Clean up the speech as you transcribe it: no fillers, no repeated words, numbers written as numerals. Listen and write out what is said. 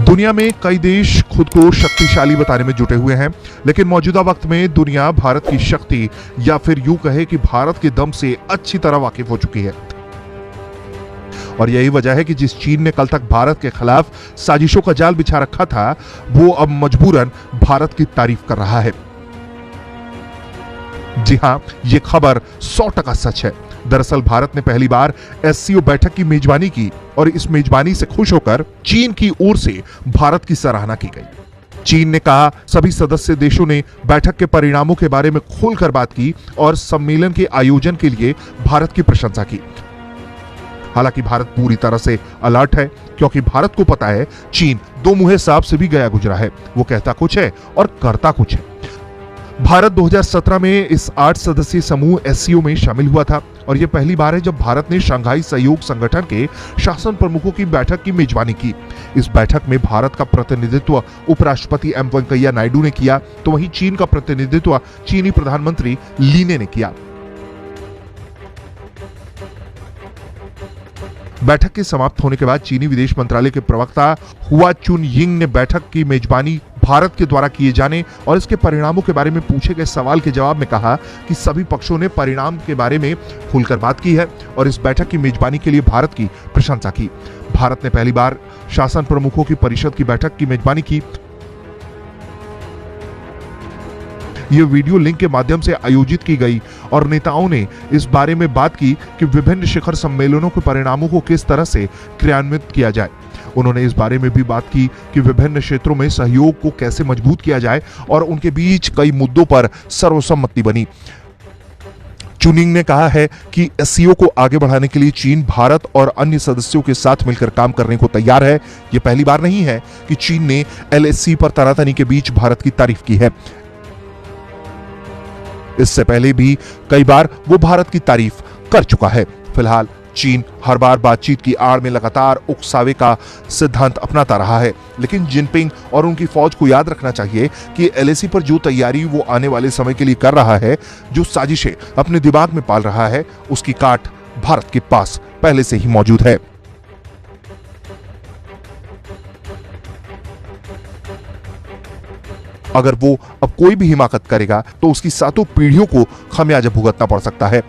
दुनिया में कई देश खुद को शक्तिशाली बताने में जुटे हुए हैं, लेकिन मौजूदा वक्त में दुनिया भारत की शक्ति या फिर यूं कहे कि भारत के दम से अच्छी तरह वाकिफ हो चुकी है। और यही वजह है कि जिस चीन ने कल तक भारत के खिलाफ साजिशों का जाल बिछा रखा था, वो अब मजबूरन भारत की तारीफ कर रहा है। जी हां, ये खबर 100% सच है। दरअसल भारत ने पहली बार एससीओ बैठक की मेजबानी की और इस मेजबानी से खुश होकर चीन की ओर से भारत की सराहना की गई। चीन ने कहा, सभी सदस्य देशों ने बैठक के परिणामों के बारे में खुलकर बात की और सम्मेलन के आयोजन के लिए भारत की प्रशंसा की। हालांकि भारत पूरी तरह से अलर्ट है, क्योंकि भारत को पता है चीन दो मुंहे सांप से भी गया गुजरा है। वो कहता कुछ है और करता कुछ है। भारत 2017 में इस 8 सदस्यीय समूह एससीओ में शामिल हुआ था और यह पहली बार है जब भारत ने शंघाई सहयोग संगठन के शासन प्रमुखों की बैठक की मेजबानी की। इस बैठक में भारत का प्रतिनिधित्व उपराष्ट्रपति एम वेंकैया नायडू ने किया, तो वहीं चीन का प्रतिनिधित्व चीनी प्रधानमंत्री लीने ने किया। बैठक के समाप्त होने के बाद चीनी विदेश मंत्रालय के प्रवक्ता हुआ चुनयिंग ने बैठक की मेजबानी भारत के द्वारा किए जाने और इसके परिणामों के बारे में पूछे गए सवाल के जवाब में कहा कि सभी पक्षों ने परिणाम के बारे में खुलकर बात की है और इस बैठक की मेजबानी के लिए भारत की प्रशंसा की। भारत ने पहली बार शासन प्रमुखों की परिषद की बैठक की मेजबानी की। यह वीडियो लिंक के माध्यम से आयोजित की गई और नेताओं ने इस बारे में बात की कि विभिन्न शिखर सम्मेलनों के परिणामों को किस तरह से क्रियान्वित किया जाए। उन्होंने इस बारे में भी बात की कि विभिन्न क्षेत्रों में सहयोग को कैसे मजबूत किया जाए और उनके बीच कई मुद्दों पर सर्वसम्मति बनी। चुनिंग ने कहा है कि एससीओ को आगे बढ़ाने के लिए चीन भारत और अन्य सदस्यों के साथ मिलकर काम करने को तैयार है। यह पहली बार नहीं है कि चीन ने एलएसी पर तनातनी के बीच भारत की तारीफ की है। इससे पहले भी कई बार वो भारत की तारीफ कर चुका है। फिलहाल चीन हर बार बातचीत की आड़ में लगातार उकसावे का सिद्धांत अपनाता रहा है, लेकिन जिनपिंग और उनकी फौज को याद रखना चाहिए कि एलएसी पर जो तैयारी वो आने वाले समय के लिए कर रहा है, जो साजिशें अपने दिमाग में पाल रहा है, उसकी काट भारत के पास पहले से ही मौजूद है। अगर वो अब कोई भी हिमाकत करेगा तो उसकी सातों पीढ़ियों को खमियाजा भुगतना पड़ सकता है।